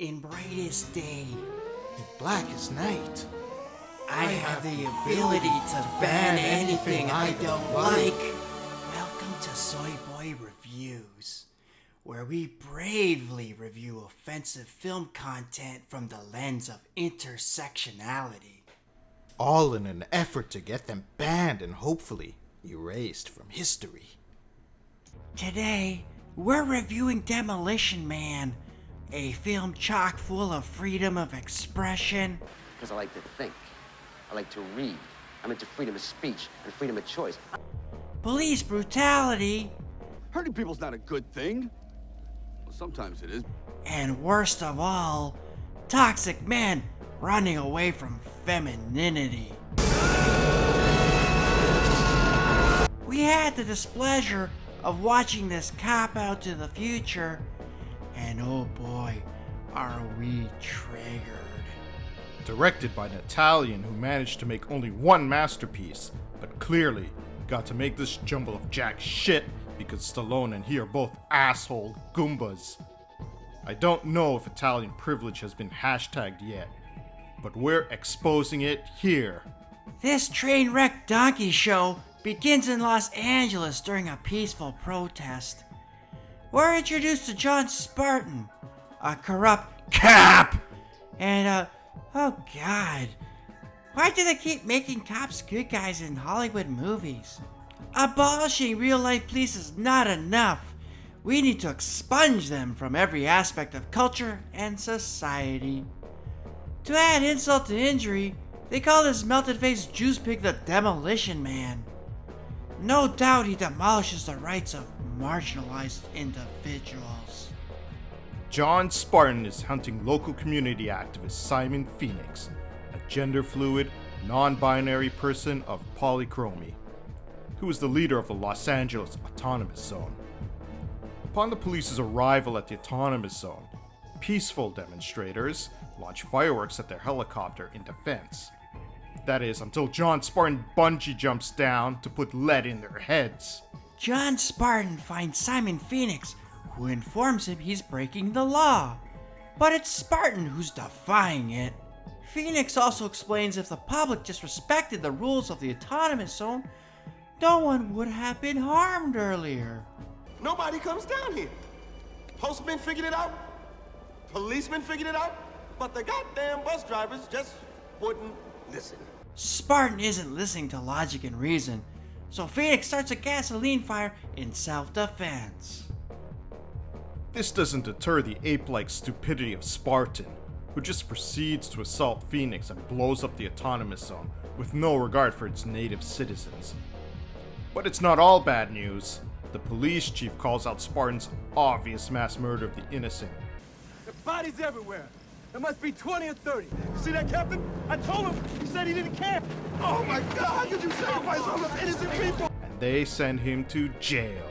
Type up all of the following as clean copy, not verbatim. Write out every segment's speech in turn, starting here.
in brightest day. In blackest night. I have the ability to ban anything I don't like. Welcome to Soy Boy Reviews, where we bravely review offensive film content from the lens of intersectionality. All in an effort to get them banned and hopefully erased from history. Today, we're reviewing Demolition Man, a film chock full of freedom of expression. Because I like to think. I like to read. I'm into freedom of speech and freedom of choice. Police brutality. Hurting people's not a good thing. Well, sometimes it is. And worst of all, toxic men running away from femininity. We had the displeasure of watching this cop out to the future, and oh boy, are we triggered. Directed by an Italian who managed to make only one masterpiece, but clearly got to make this jumble of jack shit because Stallone and he are both asshole Goombas. I don't know if Italian privilege has been hashtagged yet, but we're exposing it here. This train wreck donkey show begins in Los Angeles during a peaceful protest. We're introduced to John Spartan, a corrupt cop, and oh god, why do they keep making cops good guys in Hollywood movies? Abolishing real-life police is not enough. We need to expunge them from every aspect of culture and society. To add insult to injury, they call this melted-faced juice pig the Demolition Man. No doubt he demolishes the rights of marginalized individuals. John Spartan is hunting local community activist Simon Phoenix, a gender-fluid, non-binary person of polychromy, who is the leader of the Los Angeles Autonomous Zone. Upon the police's arrival at the Autonomous Zone, peaceful demonstrators launch fireworks at their helicopter in defense. That is, until John Spartan bungee jumps down to put lead in their heads. John Spartan finds Simon Phoenix, who informs him he's breaking the law. But it's Spartan who's defying it. Phoenix also explains if the public just respected the rules of the Autonomous Zone, no one would have been harmed earlier. Nobody comes down here. Postmen figured it out. Policemen figured it out. But the goddamn bus drivers just wouldn't listen. Spartan isn't listening to logic and reason, so Phoenix starts a gasoline fire in self-defense. This doesn't deter the ape-like stupidity of Spartan, who just proceeds to assault Phoenix and blows up the Autonomous Zone with no regard for its native citizens. But it's not all bad news. The police chief calls out Spartan's obvious mass murder of the innocent. The bodies everywhere. There must be 20 or 30. See that, Captain? I told him. He said he didn't care. Oh my God, how could you sacrifice all those innocent people? And they send him to jail.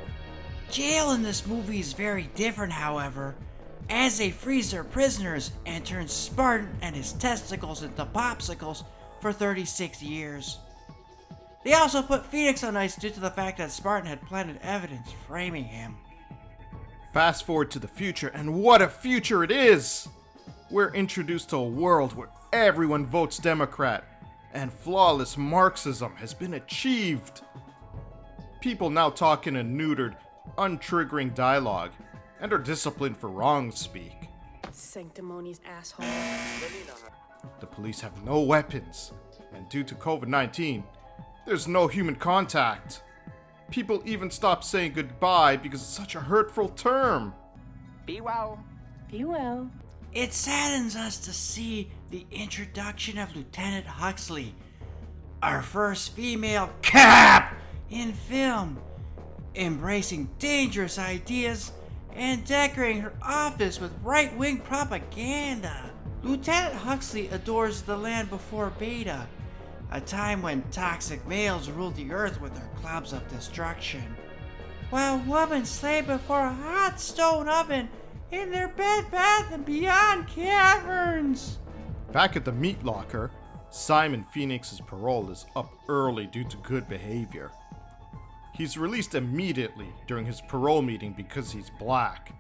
Jail in this movie is very different, however, as they freeze their prisoners and turn Spartan and his testicles into popsicles for 36 years. They also put Phoenix on ice due to the fact that Spartan had planted evidence framing him. Fast forward to the future, and what a future it is! We're introduced to a world where everyone votes Democrat, and flawless Marxism has been achieved. People now talk in a neutered, untriggering dialogue, and are disciplined for wrong speak. Sanctimonious asshole. The police have no weapons, and due to COVID-19, there's no human contact. People even stop saying goodbye because it's such a hurtful term. Be well. Be well. It saddens us to see the introduction of Lieutenant Huxley, our first female cop in film, embracing dangerous ideas and decorating her office with right-wing propaganda. Lieutenant Huxley adores the land before Beta, a time when toxic males ruled the earth with their clubs of destruction, while women slaved before a hot stone oven in their Bed Bath & Beyond caverns. Back at the meat locker, Simon Phoenix's parole is up early due to good behavior. He's released immediately during his parole meeting because he's black.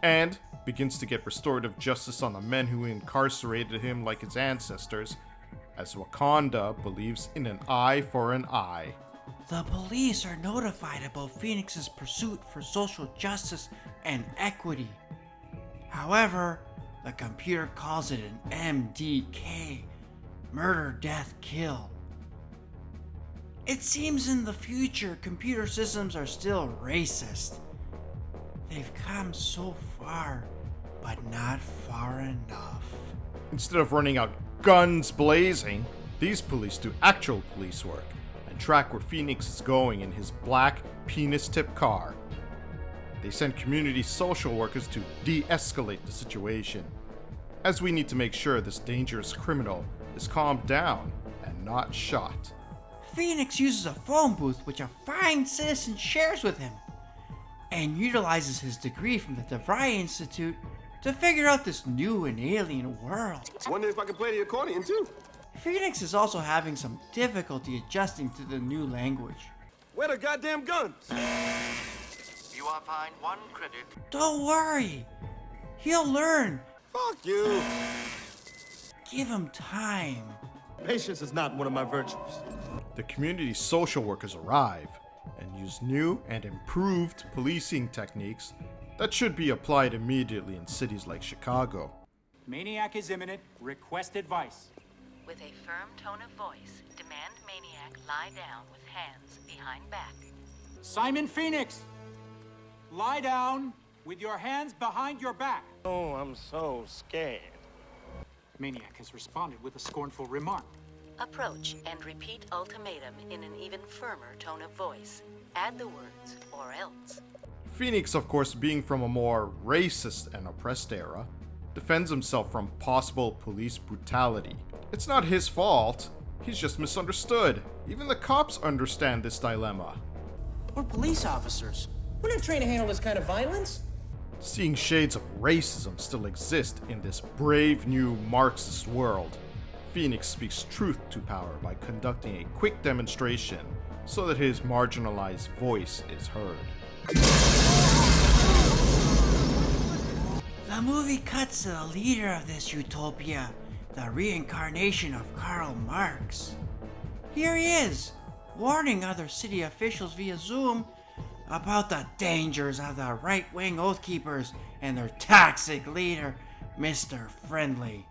And begins to get restorative justice on the men who incarcerated him like his ancestors, as Wakanda believes in an eye for an eye. The police are notified about Phoenix's pursuit for social justice and equity. However, the computer calls it an MDK, murder, death, kill. It seems in the future computer systems are still racist. They've come so far, but not far enough. Instead of running out guns blazing, these police do actual police work and track where Phoenix is going in his black penis-tipped car. They send community social workers to de-escalate the situation, as we need to make sure this dangerous criminal is calmed down and not shot. Phoenix uses a phone booth which a fine citizen shares with him, and utilizes his degree from the DeVry Institute to figure out this new and alien world. Wonder if I can play the accordion too. Phoenix is also having some difficulty adjusting to the new language. Where the goddamn guns? You are fined 1 credit. Don't worry, he'll learn. Fuck you. Give him time. Patience is not one of my virtues. The community social workers arrive and use new and improved policing techniques that should be applied immediately in cities like Chicago. Maniac is imminent. Request advice. With a firm tone of voice, demand Maniac lie down with hands behind back. Simon Phoenix! Lie down with your hands behind your back. Oh, I'm so scared. Maniac has responded with a scornful remark. Approach and repeat ultimatum in an even firmer tone of voice. Add the words, or else. Phoenix, of course, being from a more racist and oppressed era, defends himself from possible police brutality. It's not his fault. He's just misunderstood. Even the cops understand this dilemma. We're police officers. We're not trained to handle this kind of violence. Seeing shades of racism still exist in this brave new Marxist world, Phoenix speaks truth to power by conducting a quick demonstration so that his marginalized voice is heard. The movie cuts to the leader of this utopia, the reincarnation of Karl Marx. Here he is, warning other city officials via Zoom about the dangers of the right-wing Oath Keepers and their toxic leader, Mr. Friendly.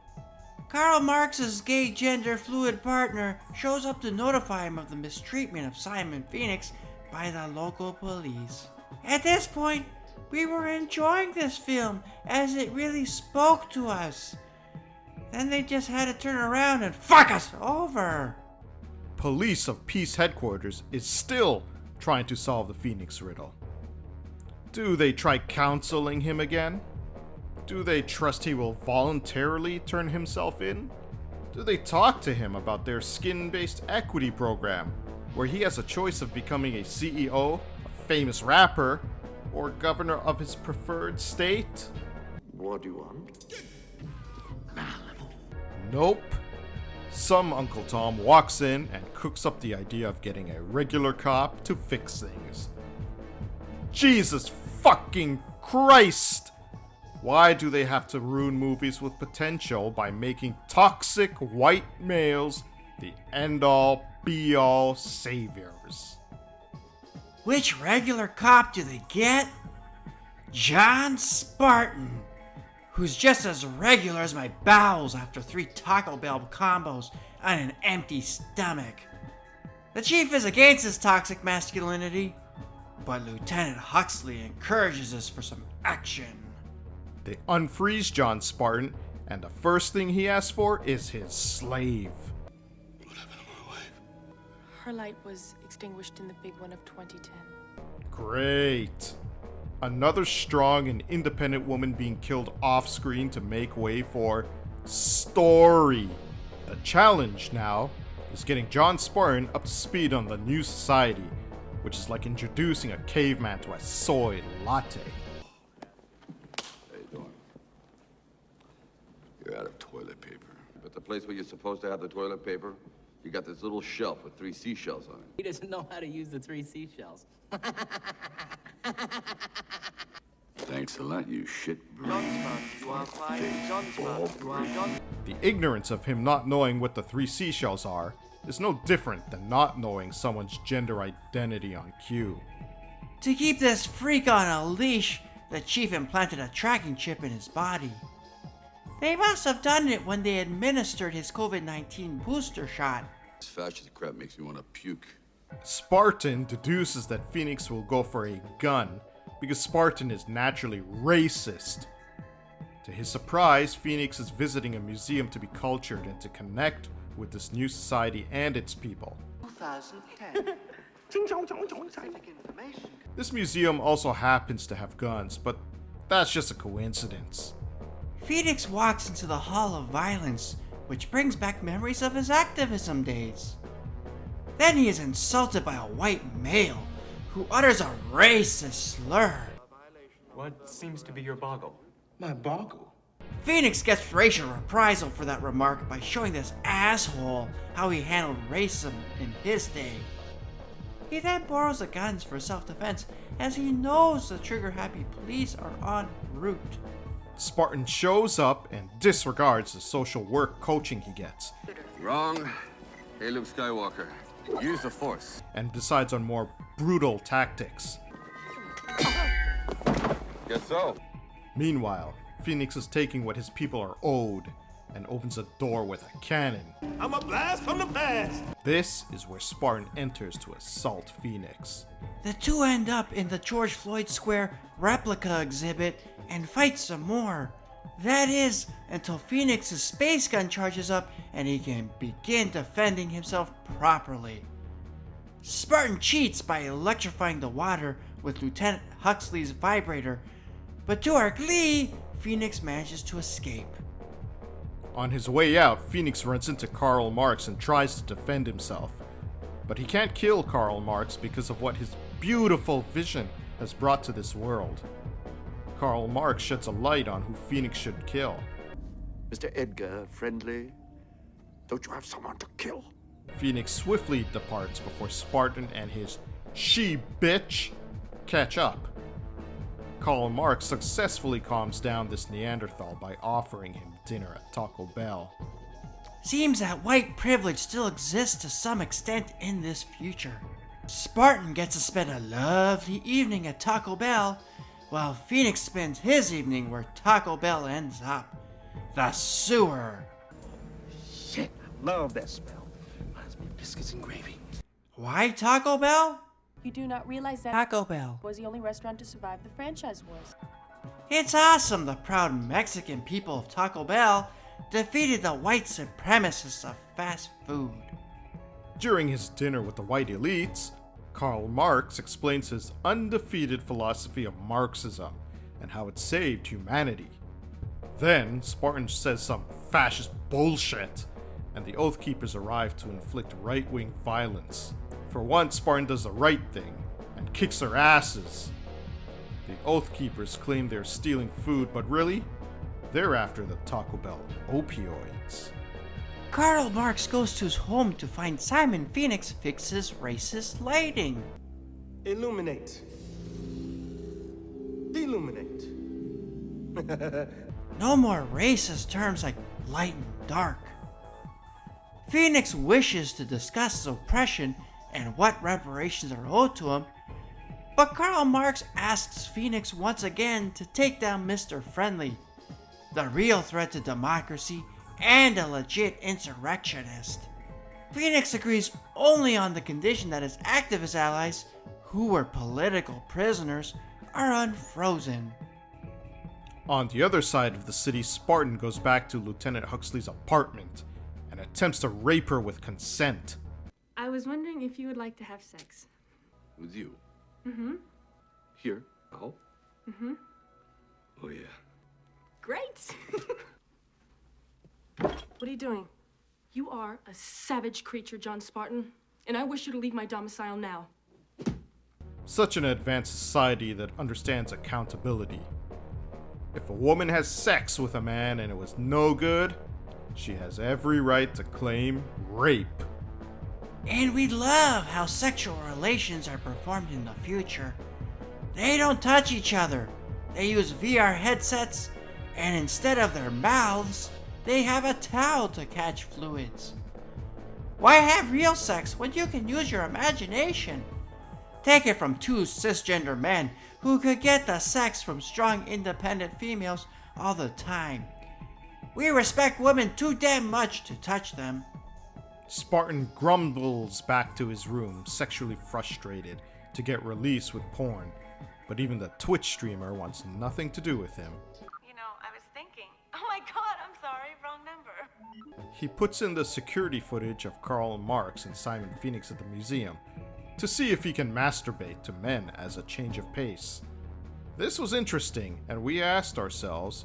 Karl Marx's gay gender-fluid partner shows up to notify him of the mistreatment of Simon Phoenix by the local police. At this point, we were enjoying this film as it really spoke to us. Then they just had to turn around and fuck us over. Police of Peace Headquarters is still trying to solve the Phoenix riddle. Do they try counseling him again? Do they trust he will voluntarily turn himself in? Do they talk to him about their skin-based equity program, where he has a choice of becoming a CEO, a famous rapper, or governor of his preferred state? What do you want? Nope. Some Uncle Tom walks in and cooks up the idea of getting a regular cop to fix things. Jesus fucking Christ! Why do they have to ruin movies with potential by making toxic white males the end-all, be-all saviors? Which regular cop do they get? John Spartan, who's just as regular as my bowels after 3 Taco Bell combos on an empty stomach. The chief is against this toxic masculinity, but Lieutenant Huxley encourages us for some action. They unfreeze John Spartan, and the first thing he asks for is his slave. What happened to my wife? Her light was extinguished in the big one of 2010. Great. Another strong and independent woman being killed off-screen to make way for story. The challenge now is getting John Spartan up to speed on the new society, which is like introducing a caveman to a soy latte. How you doing? You're out of toilet paper. But the place where you're supposed to have the toilet paper, you got this little shelf with 3 seashells on it. He doesn't know how to use the 3 seashells. Thank Thanks a lot, you shit. The ignorance of him not knowing what the three seashells are is no different than not knowing someone's gender identity on cue. To keep this freak on a leash, the chief implanted a tracking chip in his body. They must have done it when they administered his COVID-19 booster shot. This fascist crap makes me want to puke. Spartan deduces that Phoenix will go for a gun because Spartan is naturally racist. To his surprise, Phoenix is visiting a museum to be cultured and to connect with this new society and its people. 2010. This museum also happens to have guns, but that's just a coincidence. Phoenix walks into the Hall of Violence, which brings back memories of his activism days. Then he is insulted by a white male who utters a racist slur. What seems to be your boggle? My boggle? Phoenix gets racial reprisal for that remark by showing this asshole how he handled racism in his day. He then borrows the guns for self-defense as he knows the trigger-happy police are en route. Spartan shows up and disregards the social work coaching he gets. Wrong. Hey, Luke Skywalker. Use the Force. And decides on more brutal tactics. Guess so. Meanwhile, Phoenix is taking what his people are owed and opens a door with a cannon. I'm a blast from the past. This is where Spartan enters to assault Phoenix. The two end up in the George Floyd Square replica exhibit and fight some more. That is, until Phoenix's space gun charges up and he can begin defending himself properly. Spartan cheats by electrifying the water with Lieutenant Huxley's vibrator, but to our glee, Phoenix manages to escape. On his way out, Phoenix runs into Karl Marx and tries to defend himself. But he can't kill Karl Marx because of what his beautiful vision has brought to this world. Karl Marx sheds a light on who Phoenix should kill. Mr. Edgar, friendly? Don't you have someone to kill? Phoenix swiftly departs before Spartan and his she-bitch catch up. Karl Marx successfully calms down this Neanderthal by offering him dinner at Taco Bell. Seems that white privilege still exists to some extent in this future. Spartan gets to spend a lovely evening at Taco Bell, while Phoenix spends his evening where Taco Bell ends up. The sewer. Shit, love that smell. Reminds me of biscuits and gravy. Why Taco Bell? You do not realize that Taco Bell was the only restaurant to survive the franchise wars. It's awesome the proud Mexican people of Taco Bell defeated the white supremacists of fast food. During his dinner with the white elites, Karl Marx explains his undefeated philosophy of Marxism and how it saved humanity. Then, Spartan says some fascist bullshit, and the Oath Keepers arrive to inflict right-wing violence. For once, Spartan does the right thing and kicks their asses. The Oath Keepers claim they're stealing food, but really, they're after the Taco Bell opioids. Karl Marx goes to his home to find Simon Phoenix fixes racist lighting. Illuminate. Illuminate. No more racist terms like light and dark. Phoenix wishes to discuss his oppression and what reparations are owed to him, but Karl Marx asks Phoenix once again to take down Mr. Friendly, the real threat to democracy and a legit insurrectionist. Phoenix agrees only on the condition that his activist allies, who were political prisoners, are unfrozen. On the other side of the city, Spartan goes back to Lieutenant Huxley's apartment and attempts to rape her with consent. I was wondering if you would like to have sex. With you? Mm-hmm. Here? Now? Mm-hmm. Oh, yeah. Great! What are you doing? You are a savage creature, John Spartan, and I wish you to leave my domicile now. Such an advanced society that understands accountability. If a woman has sex with a man and it was no good, she has every right to claim rape. And we love how sexual relations are performed in the future. They don't touch each other. They use VR headsets, and instead of their mouths, they have a towel to catch fluids. Why have real sex when you can use your imagination? Take it from two cisgender men who could get the sex from strong, independent females all the time. We respect women too damn much to touch them. Spartan grumbles back to his room, sexually frustrated, to get released with porn. But even the Twitch streamer wants nothing to do with him. You know, I was thinking, oh my god, I'm sorry, wrong number. He puts in the security footage of Karl Marx and Simon Phoenix at the museum to see if he can masturbate to men as a change of pace. This was interesting, and we asked ourselves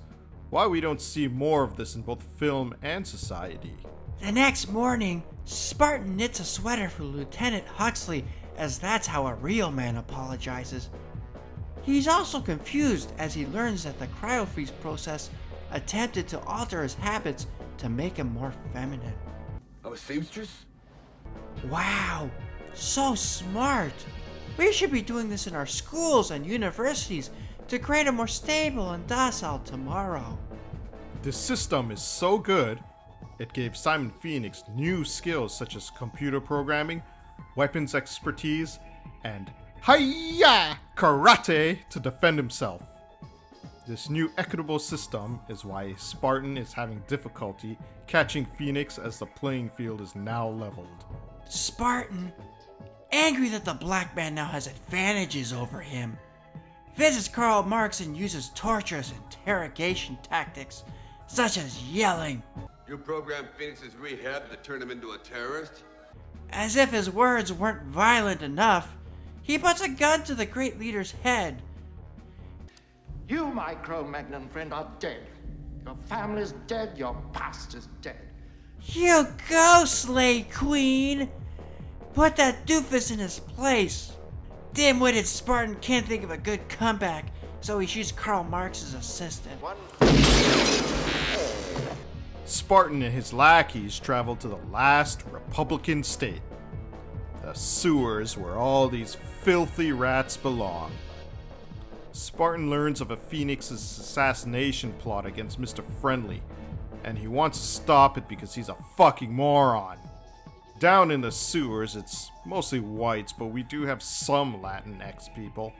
why we don't see more of this in both film and society. The next morning, Spartan knits a sweater for Lieutenant Huxley, as that's how a real man apologizes. He's also confused as he learns that the cryofreeze process attempted to alter his habits to make him more feminine. I'm a seamstress? Wow, so smart. We should be doing this in our schools and universities to create a more stable and docile tomorrow. This system is so good, it gave Simon Phoenix new skills such as computer programming, weapons expertise, and hi-ya karate to defend himself. This new equitable system is why Spartan is having difficulty catching Phoenix as the playing field is now leveled. Spartan, angry that the black man now has advantages over him, visits Karl Marx and uses torturous interrogation tactics, such as yelling. You programmed Phoenix's rehab to turn him into a terrorist? As if his words weren't violent enough, he puts a gun to the great leader's head. You, my Cro-Magnon friend, are dead. Your family's dead, your past is dead. You go, Slay Queen! Put that doofus in his place. Dim-witted Spartan can't think of a good comeback, so he shoots Karl Marx's assistant. Spartan and his lackeys travel to the last Republican state, the sewers where all these filthy rats belong. Spartan learns of a Phoenix's assassination plot against Mr. Friendly, and he wants to stop it because he's a fucking moron. Down in the sewers, it's mostly whites, but we do have some Latinx people.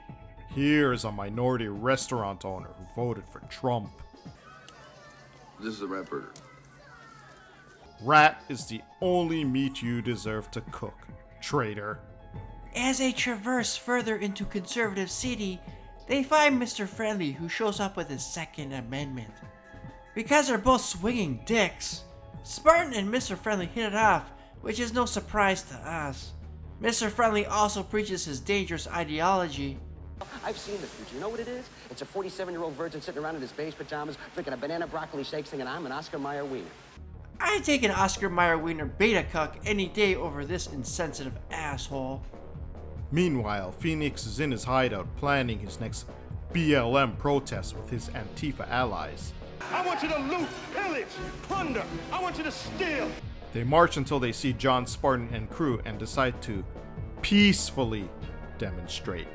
Here is a minority restaurant owner who voted for Trump. This is a rat burger. Rat is the only meat you deserve to cook, traitor. As they traverse further into Conservative City, they find Mr. Friendly, who shows up with his Second Amendment. Because they're both swinging dicks, Spartan and Mr. Friendly hit it off, which is no surprise to us. Mr. Friendly also preaches his dangerous ideology. I've seen the future. You know what it is? It's a 47-year-old virgin sitting around in his beige pajamas, drinking a banana broccoli shake, singing, "I'm an Oscar Mayer wiener." I'd take an Oscar Mayer wiener beta cuck any day over this insensitive asshole. Meanwhile, Phoenix is in his hideout planning his next BLM protest with his Antifa allies. I want you to loot, pillage, plunder. I want you to steal. They march until they see John Spartan and crew and decide to peacefully demonstrate.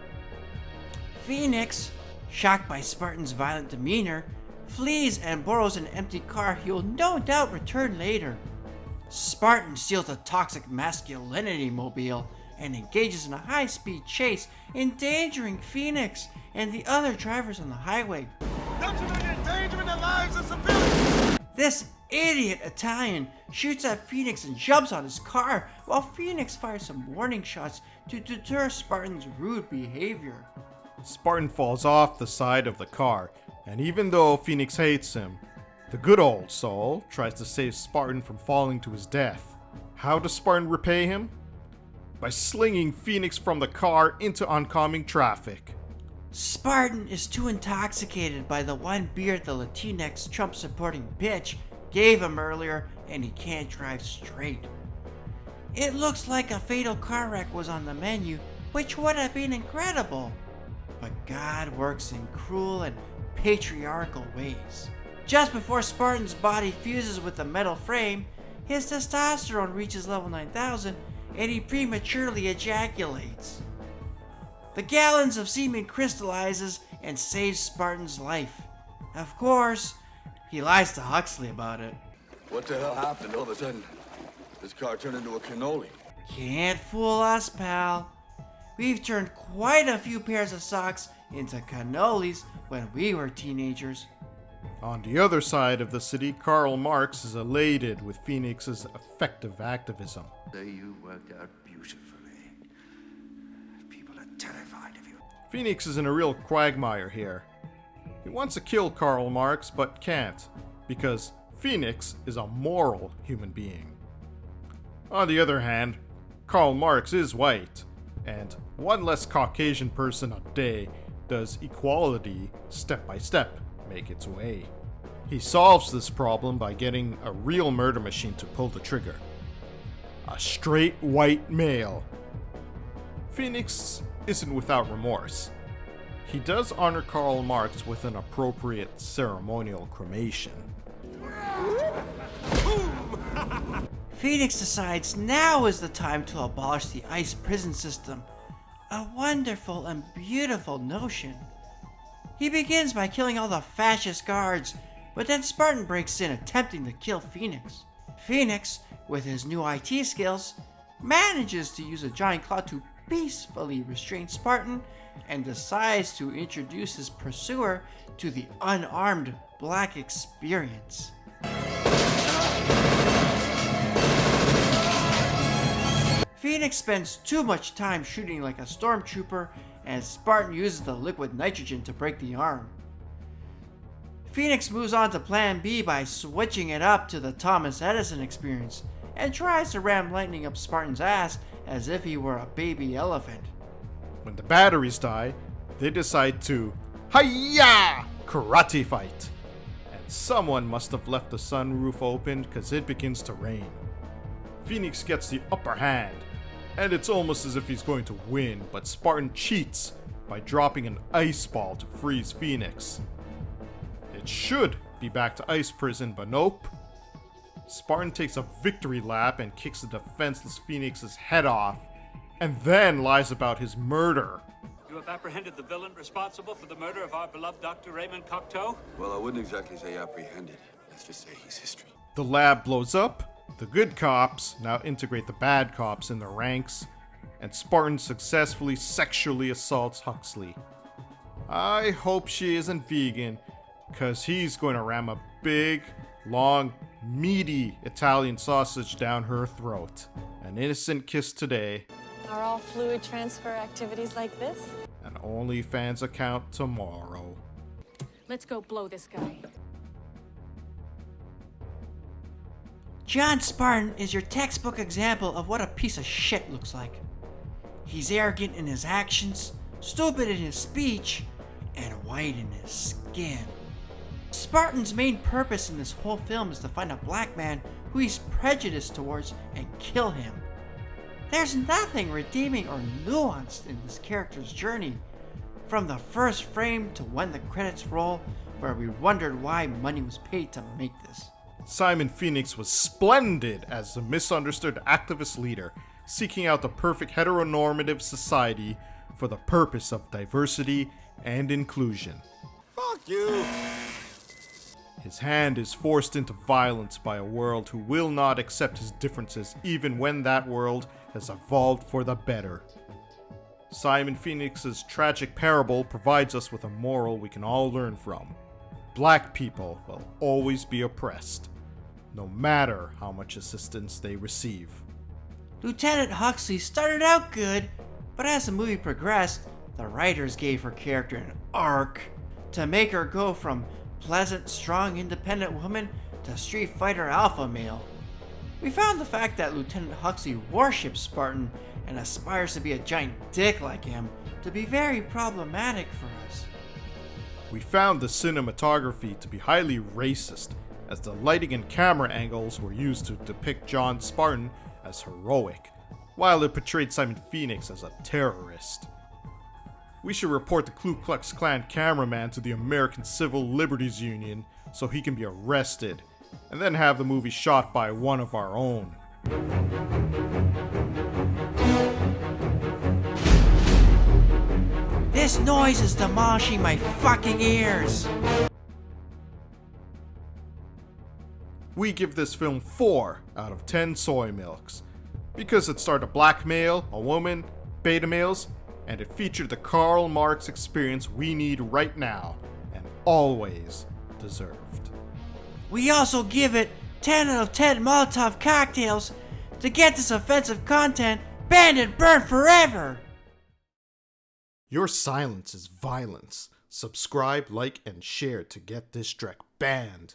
Phoenix, shocked by Spartan's violent demeanor, flees and borrows an empty car he will no doubt return later. Spartan steals a toxic masculinity mobile and engages in a high-speed chase, endangering Phoenix and the other drivers on the highway. Don't you know you're endangering the lives of civilians? This idiot Italian shoots at Phoenix and jumps on his car, while Phoenix fires some warning shots to deter Spartan's rude behavior. Spartan falls off the side of the car, and even though Phoenix hates him, the good old soul tries to save Spartan from falling to his death. How does Spartan repay him? By slinging Phoenix from the car into oncoming traffic. Spartan is too intoxicated by the one beer the Latinx Trump-supporting bitch gave him earlier, and he can't drive straight. It looks like a fatal car wreck was on the menu, which would have been incredible. But God works in cruel and patriarchal ways. Just before Spartan's body fuses with the metal frame, his testosterone reaches level 9,000 and he prematurely ejaculates. The gallons of semen crystallizes and saves Spartan's life. Of course, he lies to Huxley about it. What the hell happened all of a sudden? This car turned into a cannoli. Can't fool us, pal. We've turned quite a few pairs of socks into cannolis when we were teenagers. On the other side of the city, Karl Marx is elated with Phoenix's effective activism. You worked out beautifully. People are terrified of you. Phoenix is in a real quagmire here. He wants to kill Karl Marx, but can't, because Phoenix is a moral human being. On the other hand, Karl Marx is white, and one less Caucasian person a day does equality, step by step, make its way. He solves this problem by getting a real murder machine to pull the trigger. A straight white male. Phoenix isn't without remorse. He does honor Karl Marx with an appropriate ceremonial cremation. Phoenix decides now is the time to abolish the ICE prison system. A wonderful and beautiful notion. He begins by killing all the fascist guards, but then Spartan breaks in attempting to kill Phoenix. Phoenix, with his new IT skills, manages to use a giant claw to peacefully restrain Spartan and decides to introduce his pursuer to the unarmed black experience. Phoenix spends too much time shooting like a stormtrooper, and Spartan uses the liquid nitrogen to break the arm. Phoenix moves on to plan B by switching it up to the Thomas Edison experience, and tries to ram lightning up Spartan's ass as if he were a baby elephant. When the batteries die, they decide to hi-ya karate fight. And someone must have left the sunroof open because it begins to rain. Phoenix gets the upper hand, and it's almost as if he's going to win, but Spartan cheats by dropping an ice ball to freeze Phoenix. It should be back to ice prison, but nope. Spartan takes a victory lap and kicks the defenseless Phoenix's head off, and then lies about his murder. You have apprehended the villain responsible for the murder of our beloved Dr. Raymond Cocteau? Well, I wouldn't exactly say apprehended. Let's just say he's history. The lab blows up, the good cops now integrate the bad cops in their ranks, and Spartan successfully sexually assaults Huxley. I hope she isn't vegan, because he's going to ram a big, long, meaty Italian sausage down her throat. An innocent kiss today. Are all fluid transfer activities like this? An OnlyFans account tomorrow. Let's go blow this guy. John Spartan is your textbook example of what a piece of shit looks like. He's arrogant in his actions, stupid in his speech, and white in his skin. Spartan's main purpose in this whole film is to find a black man who he's prejudiced towards and kill him. There's nothing redeeming or nuanced in this character's journey, from the first frame to when the credits roll, where we wondered why money was paid to make this. Simon Phoenix was splendid as the misunderstood activist leader, seeking out the perfect heteronormative society for the purpose of diversity and inclusion. Fuck you! His hand is forced into violence by a world who will not accept his differences even when that world has evolved for the better. Simon Phoenix's tragic parable provides us with a moral we can all learn from. Black people will always be oppressed, no matter how much assistance they receive. Lieutenant Huxley started out good, but as the movie progressed, the writers gave her character an arc to make her go from pleasant, strong, independent woman to street fighter alpha male. We found the fact that Lieutenant Huxley worships Spartan and aspires to be a giant dick like him to be very problematic for us. We found the cinematography to be highly racist, as the lighting and camera angles were used to depict John Spartan as heroic, while it portrayed Simon Phoenix as a terrorist. We should report the Ku Klux Klan cameraman to the American Civil Liberties Union so he can be arrested, and then have the movie shot by one of our own. This This noise is demolishing my fucking ears. We give this film 4 out of 10 soy milks because it started to blackmail a woman, beta males, and it featured the Karl Marx experience we need right now and always deserved. We also give it 10 out of 10 Molotov cocktails to get this offensive content banned and burned forever. Your silence is violence. Subscribe, like, and share to get this track banned.